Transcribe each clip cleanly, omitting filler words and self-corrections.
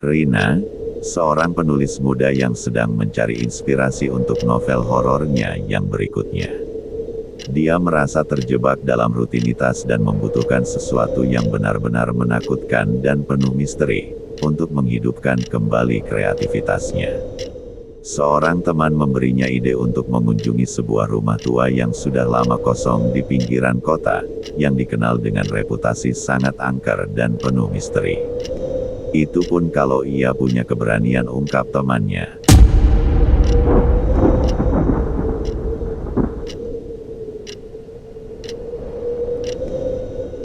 Rina, seorang penulis muda yang sedang mencari inspirasi untuk novel horornya yang berikutnya. Dia merasa terjebak dalam rutinitas dan membutuhkan sesuatu yang benar-benar menakutkan dan penuh misteri, untuk menghidupkan kembali kreativitasnya. Seorang teman memberinya ide untuk mengunjungi sebuah rumah tua yang sudah lama kosong di pinggiran kota, yang dikenal dengan reputasi sangat angker dan penuh misteri. Itu pun kalau ia punya keberanian, ungkap temannya.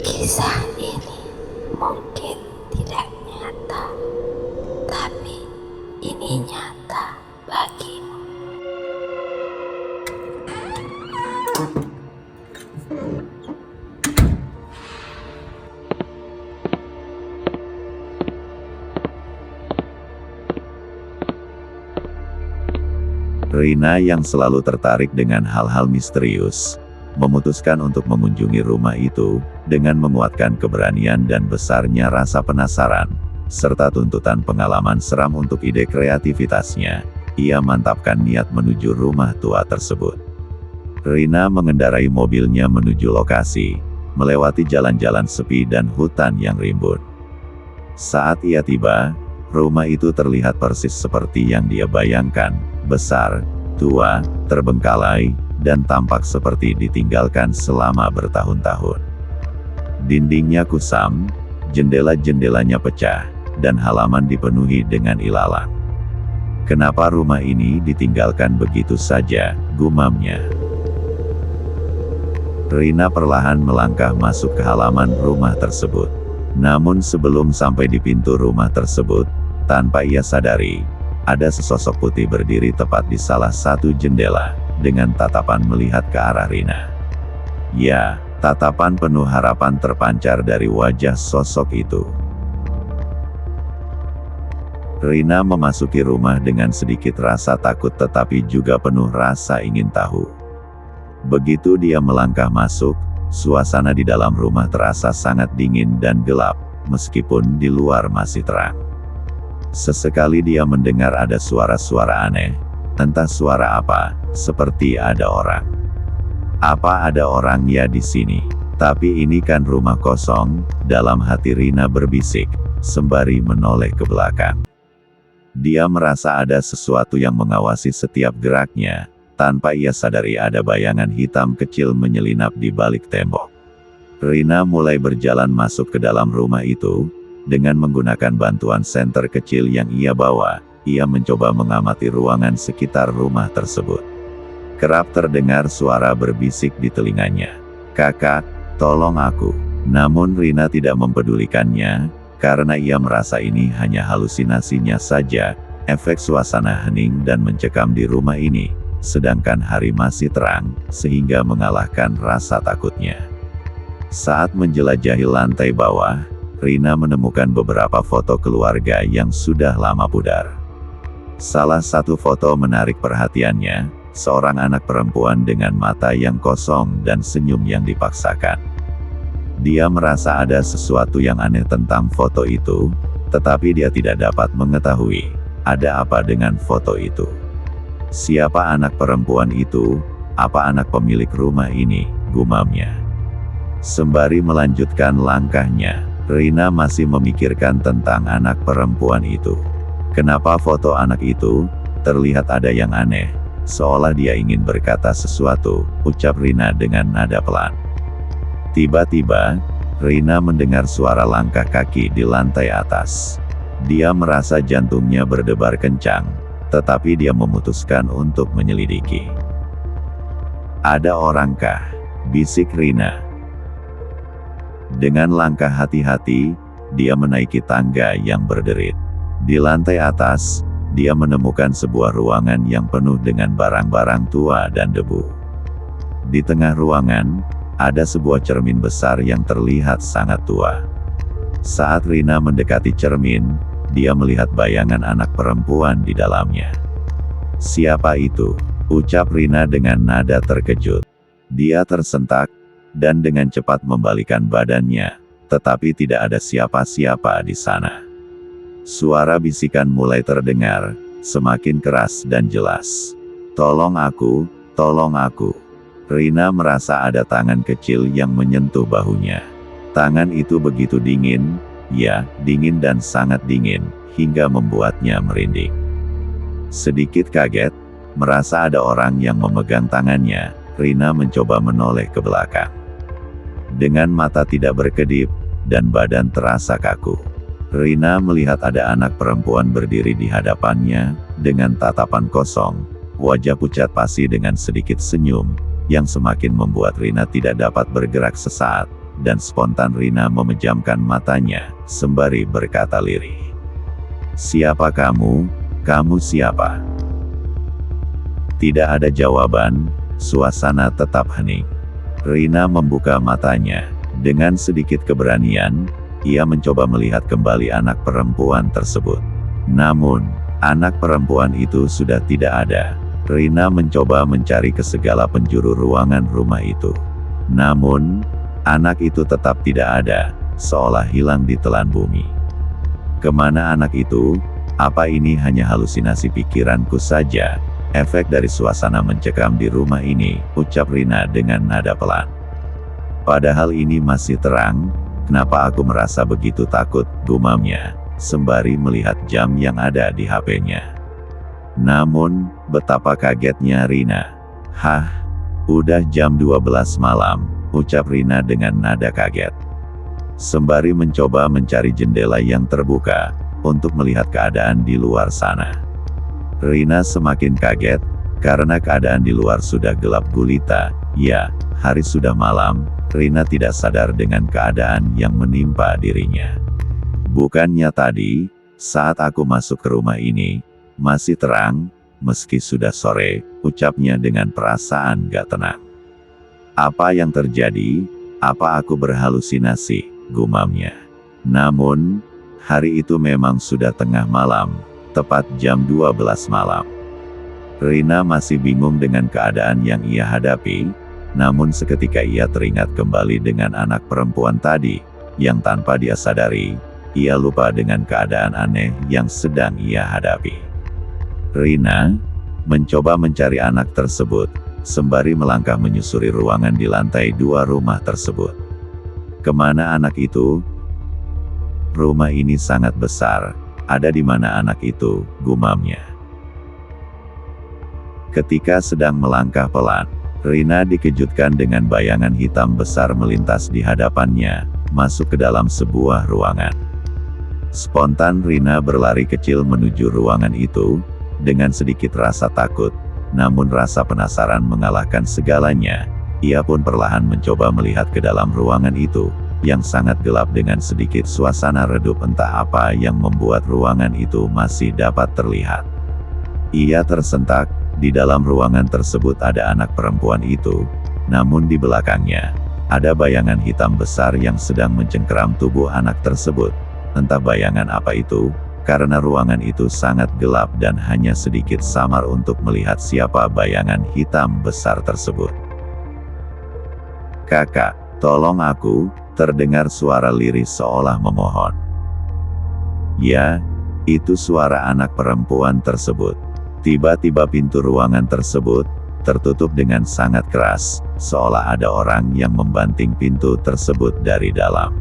Kisah ini mungkin tidak nyata, tapi ini nyata bagimu. Rina yang selalu tertarik dengan hal-hal misterius, memutuskan untuk mengunjungi rumah itu, dengan menguatkan keberanian dan besarnya rasa penasaran, serta tuntutan pengalaman seram untuk ide kreativitasnya. Ia mantapkan niat menuju rumah tua tersebut. Rina mengendarai mobilnya menuju lokasi, melewati jalan-jalan sepi dan hutan yang rimbun. Saat ia tiba, rumah itu terlihat persis seperti yang dia bayangkan, besar, tua, terbengkalai, dan tampak seperti ditinggalkan selama bertahun-tahun. Dindingnya kusam, jendela-jendelanya pecah, dan halaman dipenuhi dengan ilalang. Kenapa rumah ini ditinggalkan begitu saja, gumamnya. Rina perlahan melangkah masuk ke halaman rumah tersebut. Namun sebelum sampai di pintu rumah tersebut, tanpa ia sadari, ada sesosok putih berdiri tepat di salah satu jendela, dengan tatapan melihat ke arah Rina. Ya, tatapan penuh harapan terpancar dari wajah sosok itu. Rina memasuki rumah dengan sedikit rasa takut tetapi juga penuh rasa ingin tahu. Begitu dia melangkah masuk, suasana di dalam rumah terasa sangat dingin dan gelap, meskipun di luar masih terang. Sesekali dia mendengar ada suara-suara aneh, entah suara apa, seperti ada orang. Apa ada orang ya di sini? Tapi ini kan rumah kosong, dalam hati Rina berbisik, sembari menoleh ke belakang. Dia merasa ada sesuatu yang mengawasi setiap geraknya, tanpa ia sadari ada bayangan hitam kecil menyelinap di balik tembok. Rina mulai berjalan masuk ke dalam rumah itu. Dengan menggunakan bantuan senter kecil yang ia bawa, ia mencoba mengamati ruangan sekitar rumah tersebut. Kerap terdengar suara berbisik di telinganya. "Kakak, tolong aku." Namun Rina tidak mempedulikannya, karena ia merasa ini hanya halusinasinya saja, efek suasana hening dan mencekam di rumah ini, sedangkan hari masih terang, sehingga mengalahkan rasa takutnya. Saat menjelajahi lantai bawah, Rina menemukan beberapa foto keluarga yang sudah lama pudar. Salah satu foto menarik perhatiannya, seorang anak perempuan dengan mata yang kosong dan senyum yang dipaksakan. Dia merasa ada sesuatu yang aneh tentang foto itu, tetapi dia tidak dapat mengetahui, ada apa dengan foto itu. Siapa anak perempuan itu? Apa anak pemilik rumah ini? Gumamnya. Sembari melanjutkan langkahnya, Rina masih memikirkan tentang anak perempuan itu. Kenapa foto anak itu terlihat ada yang aneh, seolah dia ingin berkata sesuatu, ucap Rina dengan nada pelan. Tiba-tiba, Rina mendengar suara langkah kaki di lantai atas. Dia merasa jantungnya berdebar kencang, tetapi dia memutuskan untuk menyelidiki. "Ada orangkah?" bisik Rina. Dengan langkah hati-hati, dia menaiki tangga yang berderit. Di lantai atas, dia menemukan sebuah ruangan yang penuh dengan barang-barang tua dan debu. Di tengah ruangan, ada sebuah cermin besar yang terlihat sangat tua. Saat Rina mendekati cermin, dia melihat bayangan anak perempuan di dalamnya. "Siapa itu?" ucap Rina dengan nada terkejut. Dia tersentak, dan dengan cepat membalikan badannya, tetapi tidak ada siapa-siapa di sana. Suara bisikan mulai terdengar, semakin keras dan jelas. Tolong aku, tolong aku. Rina merasa ada tangan kecil yang menyentuh bahunya. Tangan itu begitu dingin, ya, dingin dan sangat dingin, hingga membuatnya merinding. Sedikit kaget, merasa ada orang yang memegang tangannya, Rina mencoba menoleh ke belakang. Dengan mata tidak berkedip, dan badan terasa kaku, Rina melihat ada anak perempuan berdiri di hadapannya, dengan tatapan kosong, wajah pucat pasi dengan sedikit senyum, yang semakin membuat Rina tidak dapat bergerak sesaat, dan spontan Rina memejamkan matanya, sembari berkata lirih. "Siapa kamu? Kamu siapa?" Tidak ada jawaban, suasana tetap hening. Rina membuka matanya, dengan sedikit keberanian, ia mencoba melihat kembali anak perempuan tersebut. Namun, anak perempuan itu sudah tidak ada. Rina mencoba mencari ke segala penjuru ruangan rumah itu. Namun, anak itu tetap tidak ada, seolah hilang di telan bumi. Kemana anak itu? Apa ini hanya halusinasi pikiranku saja? Efek dari suasana mencekam di rumah ini, ucap Rina dengan nada pelan. Padahal ini masih terang, kenapa aku merasa begitu takut, gumamnya, sembari melihat jam yang ada di HP-nya. Namun, betapa kagetnya Rina. "Hah? Udah jam 12 malam, ucap Rina dengan nada kaget. Sembari mencoba mencari jendela yang terbuka, untuk melihat keadaan di luar sana. Rina semakin kaget, karena keadaan di luar sudah gelap gulita, ya, hari sudah malam, Rina tidak sadar dengan keadaan yang menimpa dirinya. Bukannya tadi, saat aku masuk ke rumah ini, masih terang, meski sudah sore, ucapnya dengan perasaan gak tenang. Apa yang terjadi? Apa aku berhalusinasi? Gumamnya. Namun, hari itu memang sudah tengah malam, tepat jam 12 malam. Rina masih bingung dengan keadaan yang ia hadapi, namun seketika ia teringat kembali dengan anak perempuan tadi, yang tanpa dia sadari, ia lupa dengan keadaan aneh yang sedang ia hadapi. Rina mencoba mencari anak tersebut, sembari melangkah menyusuri ruangan di lantai 2 rumah tersebut. Kemana anak itu? Rumah ini sangat besar, ada di mana anak itu, gumamnya. Ketika sedang melangkah pelan, Rina dikejutkan dengan bayangan hitam besar melintas di hadapannya, masuk ke dalam sebuah ruangan. Spontan Rina berlari kecil menuju ruangan itu, dengan sedikit rasa takut, namun rasa penasaran mengalahkan segalanya. Ia pun perlahan mencoba melihat ke dalam ruangan itu, yang sangat gelap dengan sedikit suasana redup, entah apa yang membuat ruangan itu masih dapat terlihat. Ia tersentak, di dalam ruangan tersebut ada anak perempuan itu, namun di belakangnya, ada bayangan hitam besar yang sedang mencengkeram tubuh anak tersebut. Entah bayangan apa itu, karena ruangan itu sangat gelap dan hanya sedikit samar untuk melihat siapa bayangan hitam besar tersebut. "Kakak, tolong aku," terdengar suara lirih seolah memohon. Ya, itu suara anak perempuan tersebut. Tiba-tiba pintu ruangan tersebut tertutup dengan sangat keras, seolah ada orang yang membanting pintu tersebut dari dalam.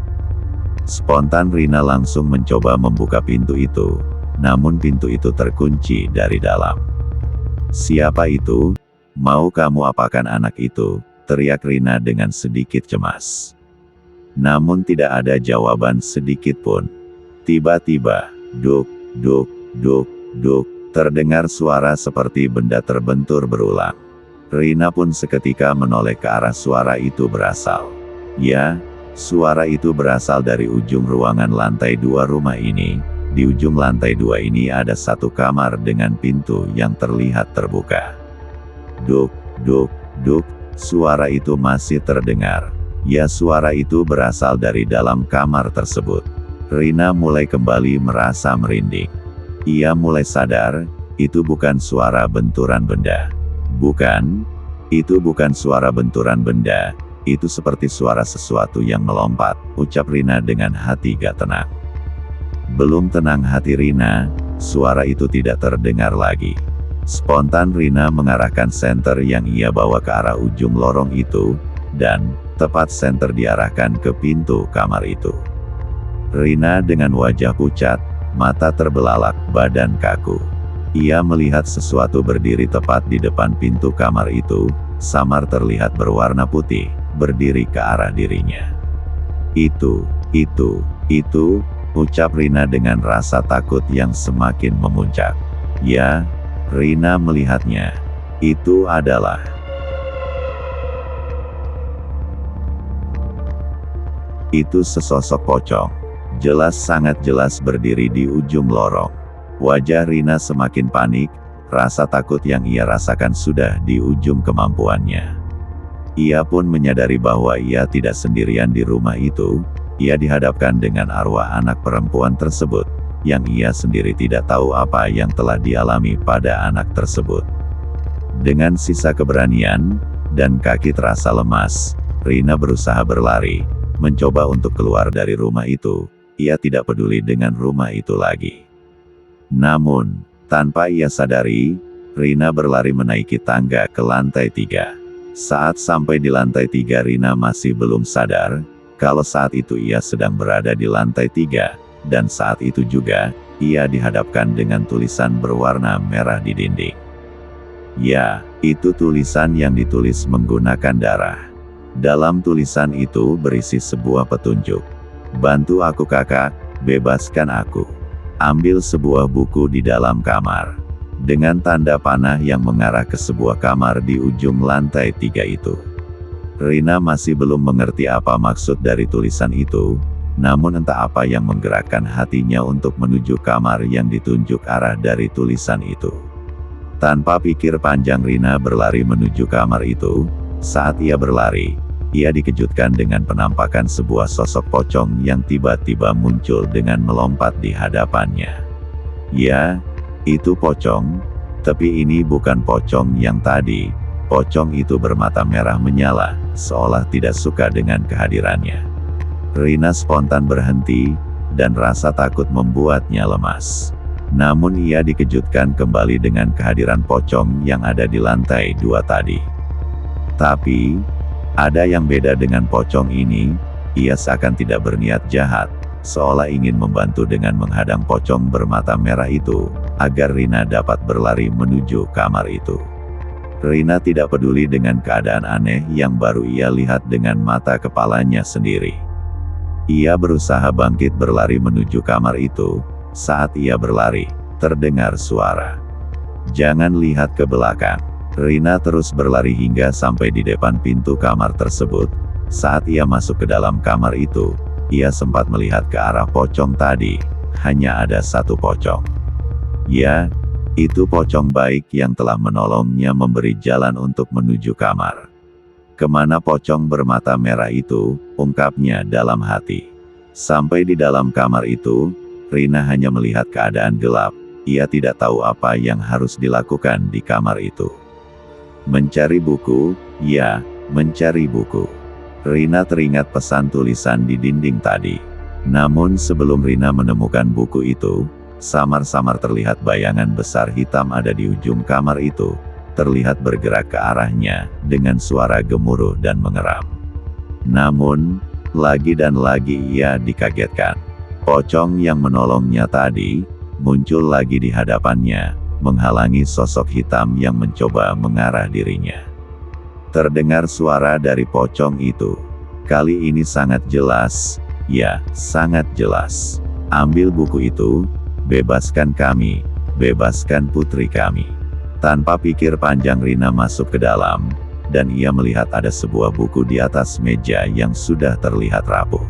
Spontan Rina langsung mencoba membuka pintu itu, namun pintu itu terkunci dari dalam. "Siapa itu? Mau kamu apakan anak itu?" teriak Rina dengan sedikit cemas. Namun tidak ada jawaban sedikit pun. Tiba-tiba, duk, duk, duk, duk, terdengar suara seperti benda terbentur berulang. Rina pun seketika menoleh ke arah suara itu berasal. Ya, suara itu berasal dari ujung ruangan lantai 2 rumah ini. Di ujung lantai 2 ini ada satu kamar dengan pintu yang terlihat terbuka. Duk, duk, duk, suara itu masih terdengar. Ya, suara itu berasal dari dalam kamar tersebut. Rina mulai kembali merasa merinding. Ia mulai sadar, itu bukan suara benturan benda. Bukan, itu bukan suara benturan benda. Itu seperti suara sesuatu yang melompat, ucap Rina dengan hati gak tenang. Belum tenang hati Rina, suara itu tidak terdengar lagi. Spontan Rina mengarahkan senter yang ia bawa ke arah ujung lorong itu, dan tepat senter diarahkan ke pintu kamar itu. Rina dengan wajah pucat, mata terbelalak, badan kaku. Ia melihat sesuatu berdiri tepat di depan pintu kamar itu, samar terlihat berwarna putih, berdiri ke arah dirinya. Itu, ucap Rina dengan rasa takut yang semakin memuncak. Ya, Rina melihatnya. Itu adalah sesosok pocong. Jelas, sangat jelas berdiri di ujung lorong. Wajah Rina semakin panik, rasa takut yang ia rasakan sudah di ujung kemampuannya. Ia pun menyadari bahwa ia tidak sendirian di rumah itu. Ia dihadapkan dengan arwah anak perempuan tersebut, yang ia sendiri tidak tahu apa yang telah dialami pada anak tersebut. Dengan sisa keberanian, dan kaki terasa lemas, Rina berusaha berlari, mencoba untuk keluar dari rumah itu. Ia tidak peduli dengan rumah itu lagi. Namun, tanpa ia sadari, Rina berlari menaiki tangga ke lantai 3. Saat sampai di lantai 3 Rina masih belum sadar, kalau saat itu ia sedang berada di lantai 3, dan saat itu juga, ia dihadapkan dengan tulisan berwarna merah di dinding. Ya, itu tulisan yang ditulis menggunakan darah. Dalam tulisan itu berisi sebuah petunjuk. Bantu aku kakak, bebaskan aku. Ambil sebuah buku di dalam kamar. Dengan tanda panah yang mengarah ke sebuah kamar di ujung lantai 3 itu. Rina masih belum mengerti apa maksud dari tulisan itu, namun entah apa yang menggerakkan hatinya untuk menuju kamar yang ditunjuk arah dari tulisan itu. Tanpa pikir panjang Rina berlari menuju kamar itu. Saat ia berlari, ia dikejutkan dengan penampakan sebuah sosok pocong yang tiba-tiba muncul dengan melompat di hadapannya. Ya, itu pocong, tapi ini bukan pocong yang tadi. Pocong itu bermata merah menyala, seolah tidak suka dengan kehadirannya. Rina spontan berhenti, dan rasa takut membuatnya lemas. Namun ia dikejutkan kembali dengan kehadiran pocong yang ada di lantai 2 tadi. Tapi, ada yang beda dengan pocong ini, ia seakan tidak berniat jahat, seolah ingin membantu dengan menghadang pocong bermata merah itu, agar Rina dapat berlari menuju kamar itu. Rina tidak peduli dengan keadaan aneh yang baru ia lihat dengan mata kepalanya sendiri. Ia berusaha bangkit berlari menuju kamar itu. Saat ia berlari, terdengar suara. Jangan lihat ke belakang. Rina terus berlari hingga sampai di depan pintu kamar tersebut. Saat ia masuk ke dalam kamar itu, ia sempat melihat ke arah pocong tadi. Hanya ada satu pocong. Ya, itu pocong baik yang telah menolongnya memberi jalan untuk menuju kamar. Kemana pocong bermata merah itu, ungkapnya dalam hati. Sampai di dalam kamar itu, Rina hanya melihat keadaan gelap. Ia tidak tahu apa yang harus dilakukan di kamar itu. Mencari buku, ya, mencari buku. Rina teringat pesan tulisan di dinding tadi. Namun sebelum Rina menemukan buku itu, samar-samar terlihat bayangan besar hitam ada di ujung kamar itu, terlihat bergerak ke arahnya, dengan suara gemuruh dan mengeram. Namun, lagi dan lagi ia dikagetkan. Pocong yang menolongnya tadi, muncul lagi di hadapannya, menghalangi sosok hitam yang mencoba mengarah dirinya. Terdengar suara dari pocong itu. Kali ini sangat jelas, ya, sangat jelas. Ambil buku itu, bebaskan kami, bebaskan putri kami. Tanpa pikir panjang Rina masuk ke dalam, dan ia melihat ada sebuah buku di atas meja yang sudah terlihat rapuh.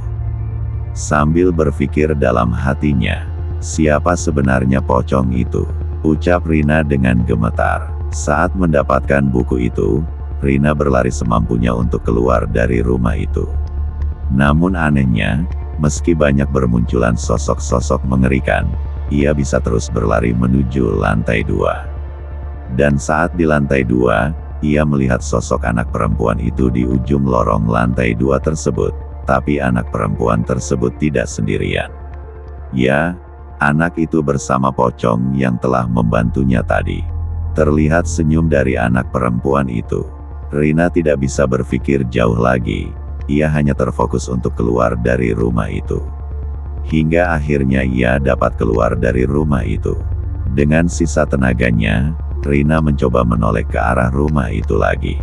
Sambil berpikir dalam hatinya, siapa sebenarnya pocong itu? Ucap Rina dengan gemetar. Saat mendapatkan buku itu, Rina berlari semampunya untuk keluar dari rumah itu. Namun anehnya, meski banyak bermunculan sosok-sosok mengerikan, ia bisa terus berlari menuju lantai 2. Dan saat di lantai 2, ia melihat sosok anak perempuan itu di ujung lorong lantai 2 tersebut, tapi anak perempuan tersebut tidak sendirian. Ya, anak itu bersama pocong yang telah membantunya tadi. Terlihat senyum dari anak perempuan itu. Rina tidak bisa berpikir jauh lagi, ia hanya terfokus untuk keluar dari rumah itu. Hingga akhirnya ia dapat keluar dari rumah itu. Dengan sisa tenaganya, Rina mencoba menoleh ke arah rumah itu lagi.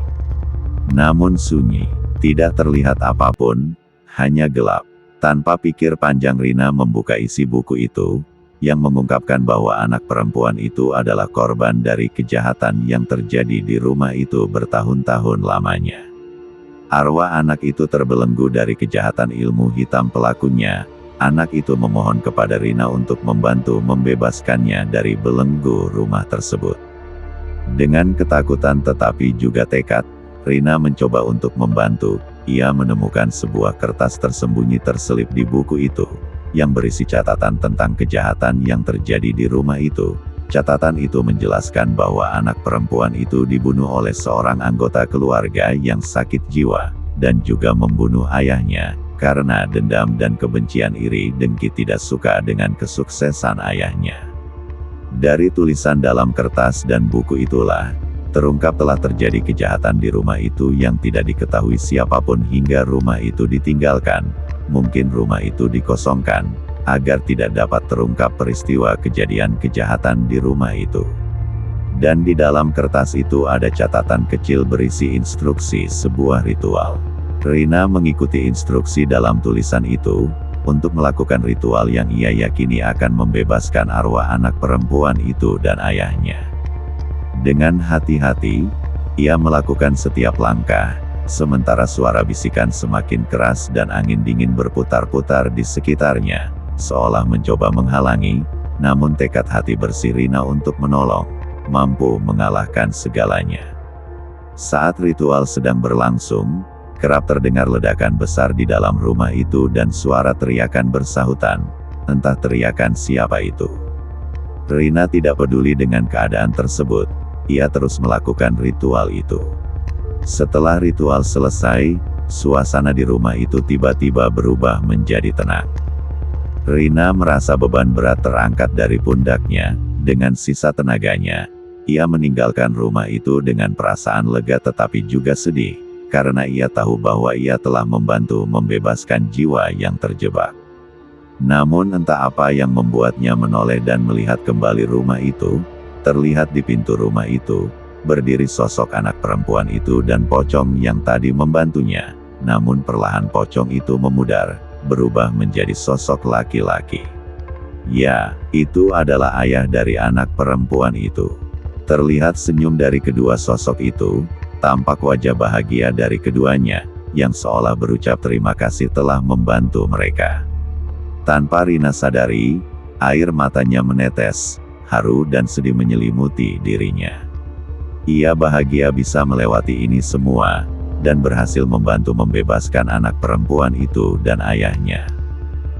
Namun sunyi, tidak terlihat apapun, hanya gelap. Tanpa pikir panjang Rina membuka isi buku itu, yang mengungkapkan bahwa anak perempuan itu adalah korban dari kejahatan yang terjadi di rumah itu bertahun-tahun lamanya. Arwah anak itu terbelenggu dari kejahatan ilmu hitam pelakunya. Anak itu memohon kepada Rina untuk membantu membebaskannya dari belenggu rumah tersebut. Dengan ketakutan tetapi juga tekad, Rina mencoba untuk membantu. Ia menemukan sebuah kertas tersembunyi terselip di buku itu, yang berisi catatan tentang kejahatan yang terjadi di rumah itu. Catatan itu menjelaskan bahwa anak perempuan itu dibunuh oleh seorang anggota keluarga yang sakit jiwa, dan juga membunuh ayahnya, karena dendam dan kebencian iri dengki tidak suka dengan kesuksesan ayahnya. Dari tulisan dalam kertas dan buku itulah, terungkap telah terjadi kejahatan di rumah itu yang tidak diketahui siapapun hingga rumah itu ditinggalkan. Mungkin rumah itu dikosongkan, agar tidak dapat terungkap peristiwa kejadian kejahatan di rumah itu. Dan di dalam kertas itu ada catatan kecil berisi instruksi sebuah ritual. Rina mengikuti instruksi dalam tulisan itu, untuk melakukan ritual yang ia yakini akan membebaskan arwah anak perempuan itu dan ayahnya. Dengan hati-hati, ia melakukan setiap langkah, sementara suara bisikan semakin keras dan angin dingin berputar-putar di sekitarnya, seolah mencoba menghalangi, namun tekad hati bersih Rina untuk menolong, mampu mengalahkan segalanya. Saat ritual sedang berlangsung, kerap terdengar ledakan besar di dalam rumah itu dan suara teriakan bersahutan, entah teriakan siapa itu. Rina tidak peduli dengan keadaan tersebut, ia terus melakukan ritual itu. Setelah ritual selesai, suasana di rumah itu tiba-tiba berubah menjadi tenang. Rina merasa beban berat terangkat dari pundaknya. Dengan sisa tenaganya, ia meninggalkan rumah itu dengan perasaan lega tetapi juga sedih, karena ia tahu bahwa ia telah membantu membebaskan jiwa yang terjebak. Namun entah apa yang membuatnya menoleh dan melihat kembali rumah itu. Terlihat di pintu rumah itu, berdiri sosok anak perempuan itu dan pocong yang tadi membantunya. Namun perlahan pocong itu memudar, berubah menjadi sosok laki-laki. Ya, itu adalah ayah dari anak perempuan itu. Terlihat senyum dari kedua sosok itu, tampak wajah bahagia dari keduanya, yang seolah berucap terima kasih telah membantu mereka. Tanpa Rina sadari, air matanya menetes, haru dan sedih menyelimuti dirinya. Ia bahagia bisa melewati ini semua, dan berhasil membantu membebaskan anak perempuan itu dan ayahnya.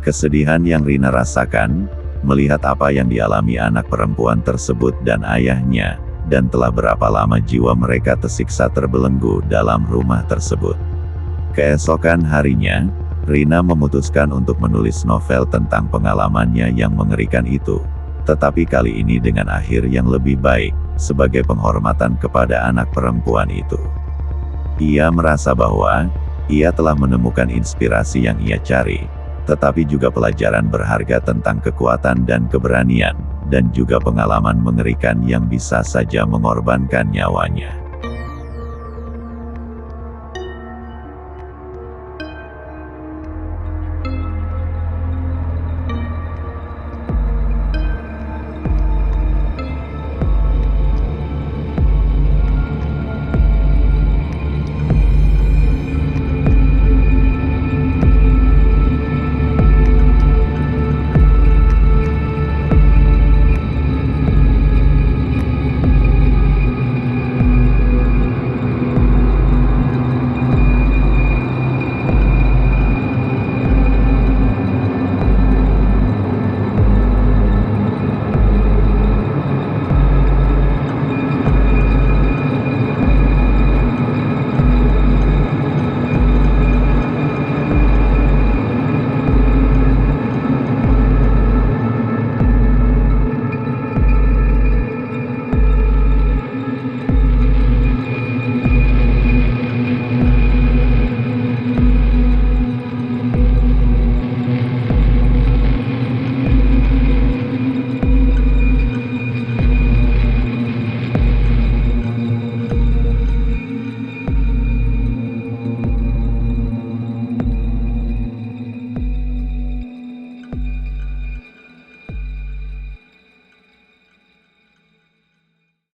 Kesedihan yang Rina rasakan, melihat apa yang dialami anak perempuan tersebut dan ayahnya, dan telah berapa lama jiwa mereka tersiksa terbelenggu dalam rumah tersebut. Keesokan harinya, Rina memutuskan untuk menulis novel tentang pengalamannya yang mengerikan itu. Tetapi kali ini dengan akhir yang lebih baik, sebagai penghormatan kepada anak perempuan itu. Ia merasa bahwa, ia telah menemukan inspirasi yang ia cari, tetapi juga pelajaran berharga tentang kekuatan dan keberanian, dan juga pengalaman mengerikan yang bisa saja mengorbankan nyawanya.